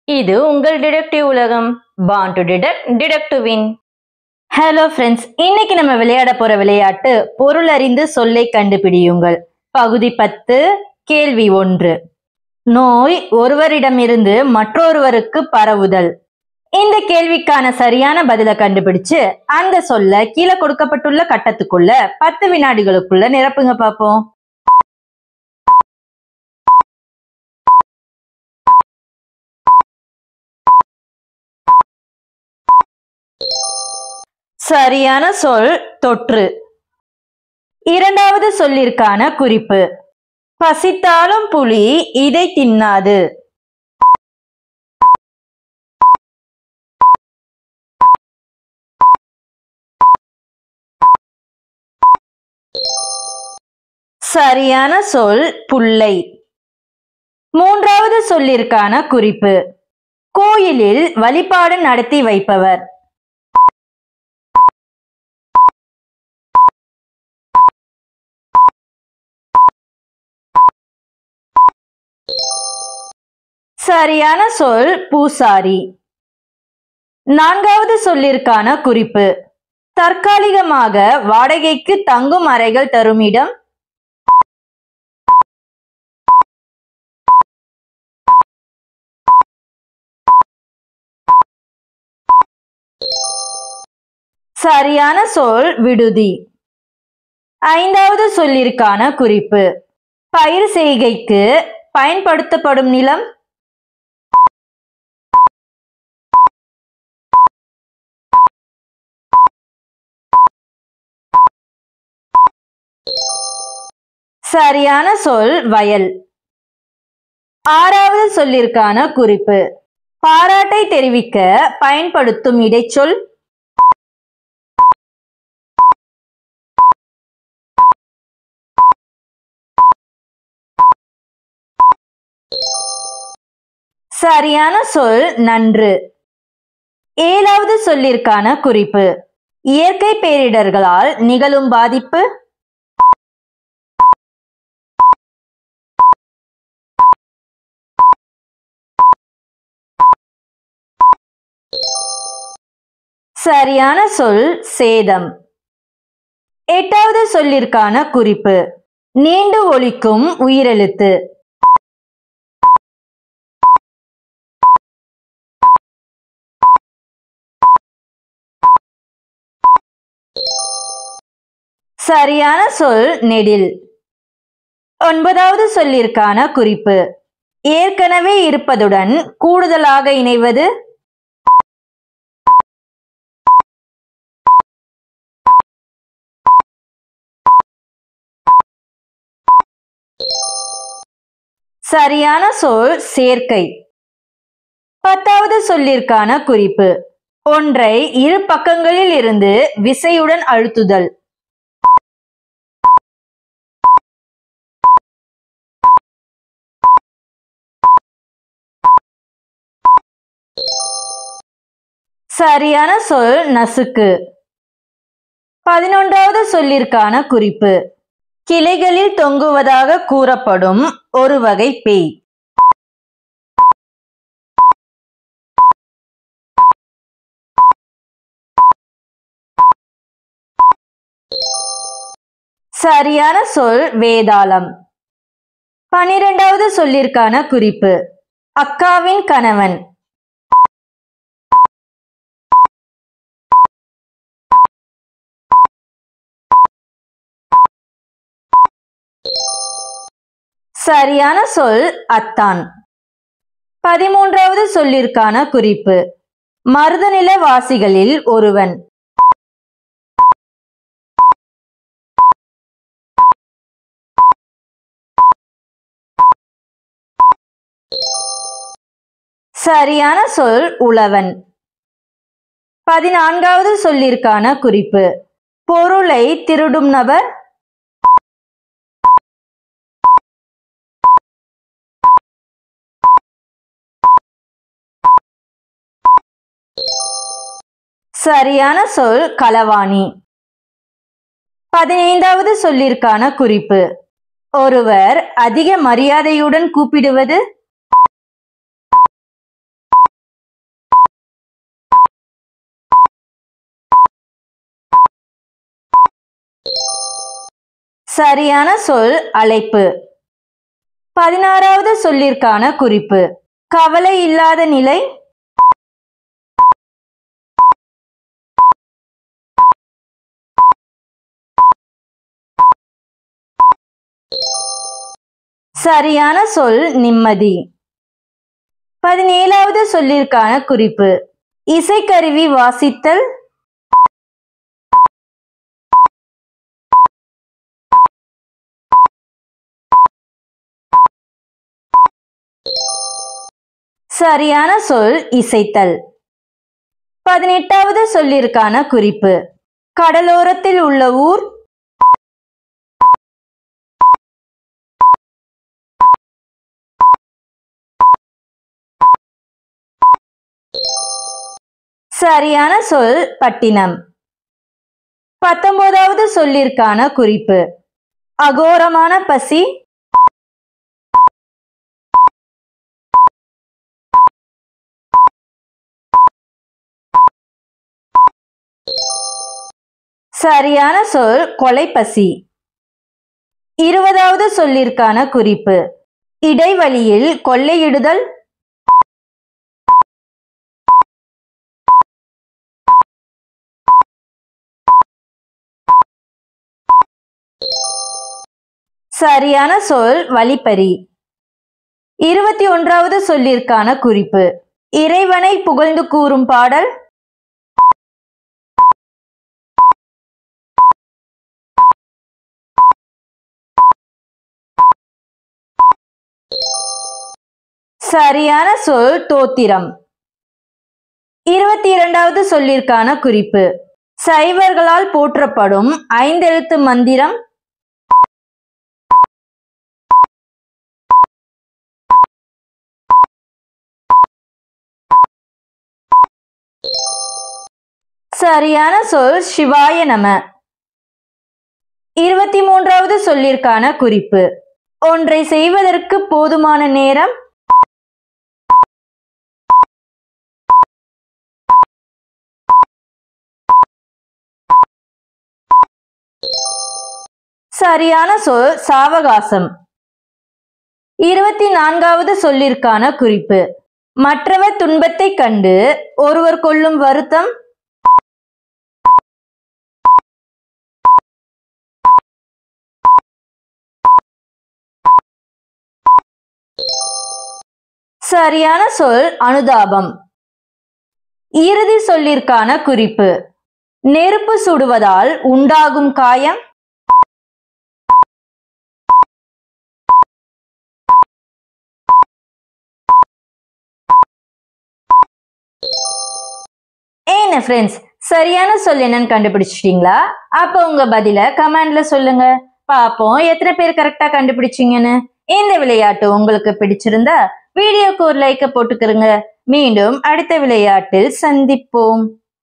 இது உங்கள் டிடெக்டிவ் உலகம். Born to detect, detect to win. Hello friends, இன்னைக்கு நம்ம விளையாட போற விளையாட்டு பொருள் அறிந்து சொல்லை கண்டுபிடியுங்கள். பகுதி 10, கேள்வி 1. நோய் ஒருவரிடமிருந்து மற்றொருவருக்கு பரவுதல். இந்த கேள்விக்கான சரியான பதிலை கண்டுபிடிச்சு அந்த சொல்ல கீழே கொடுக்கப்பட்டுள்ள கட்டத்துக்குள்ள 10 வினாடிகளுக்குள்ள நிரப்புங்க பார்ப்போம். சரியான சொல் தொற்று. இரண்டாவது சொல்லிற்கான குறிப்பு. பசித்தாலும் புலி இதை தின்னாது. சரியான சொல் புல்லை. மூன்றாவது சொல்லிற்கான குறிப்பு. கோயிலில் வழிபாடு நடத்தி வைப்பவர். சரியான சொல் பூசாரி. நான்காவது சொல்லிற்கான குறிப்பு. தற்காலிகமாக வாடகைக்கு தங்கும் அறைகள் தரும் இடம். சரியான சொல் விடுதி. ஐந்தாவது சொல்லிற்கான குறிப்பு. பயிர் செய்கைக்கு பயன்படுத்தப்படும் நிலம். சரியான சொல் வயல். ஆறாவது சொல்லிற்கான குறிப்பு. பாராட்டை தெரிவிக்க பயன்படுத்தும் இடைச்சொல். சரியான சொல் நன்று. ஏழாவது சொல்லிற்கான குறிப்பு. இயற்கை பேரிடர்களால் நிகழும் பாதிப்பு. சரியான சொல் சேதம். எட்டாவது சொல்லிற்கான குறிப்பு. நீண்டு ஒலிக்கும் உயிரெழுத்து. சரியான சொல் நெடில். ஒன்பதாவது சொல்லிற்கான குறிப்பு. ஏற்கனவே இருப்பதுடன் கூடுதலாக இணைவது. சரியான சொல் சேர்க்கை. பத்தாவது சொல்லிற்கான குறிப்பு. ஒன்றை இரு பக்கங்களில் இருந்து விசையுடன் அழுத்துதல். சரியான சொல் நசுக்கு. 11வது சொல்லிற்கான குறிப்பு. கிளைகளில் தொங்குவதாக கூறப்படும் ஒரு வகை பேய். சரியான சொல் வேதாளம். 12வது சொல்லிற்கான குறிப்பு. அக்காவின் கணவன். சரியான சொல் அத்தான். 13வது சொல்லிற்கான குறிப்பு. மருதநில வாசிகளில் ஒருவன். சரியான சொல் உழவன். 14வது சொல்லிற்கான குறிப்பு. பொருளை திருடும் நபர். சரியான சொல் களவாணி. 15வது சொல்லிற்கான குறிப்பு. ஒருவர் அதிக மரியாதையுடன் கூப்பிடுவது. சரியான சொல் அழைப்பு. 16வது சொல்லிற்கான குறிப்பு. கவலை இல்லாத நிலை. சரியான சொல் நிம்மதி. 17வது சொல்லிற்கான குறிப்பு. இசைக்கருவி வாசித்தல். சரியான சொல் இசைத்தல். 18வது சொல்லிற்கான குறிப்பு. கடலோரத்தில் உள்ள ஊர். சரியான சொல் பட்டினம். 19வது சொல்லிற்கான குறிப்பு. அகோரமான பசி. சரியான சொல் கொலைப்பசி. 20வது சொல்லிற்கான குறிப்பு. இடைவெளியில் கொள்ளையிடுதல். சரியான சொல் வழிப்பறி. 21வது சொல்லிற்கான குறிப்பு. இறைவனை புகழ்ந்து கூறும் பாடல். சரியான சொல் தோத்திரம். 22வது சொல்லிற்கான குறிப்பு. சைவர்களால் போற்றப்படும் 5 எழுத்து மந்திரம். சரியான சொல் சிவாய நம. 23வது சொல்லிற்கான குறிப்பு. ஒன்றை செய்வதற்கு போதுமான நேரம். சரியான சொல் சாவகாசம். 24வது சொல்லிற்கான குறிப்பு. மற்றவர் துன்பத்தை கண்டு ஒருவர் கொள்ளும் வருத்தம். சரியான சொல் அனுதாபம். இறுதி சொல்லிற்கான குறிப்பு. நெருப்பு சுடுவதால் உண்டாகும் காயம். என்ன ஃப்ரெண்ட்ஸ், சரியான சொல் என்னன்னு கண்டுபிடிச்சிட்டீங்களா? அப்போ உங்க பதில கமெண்ட்ல சொல்லுங்க. பாப்போம் எத்தனை பேர் கரெக்டா கண்டுபிடிச்சீங்கன்னு. இந்த விளையாட்டு உங்களுக்கு பிடிச்சிருந்தா வீடியோக்கு ஒரு லைக்க போட்டுக்கிறங்க. மீண்டும் அடுத்த விளையாட்டில் சந்திப்போம்.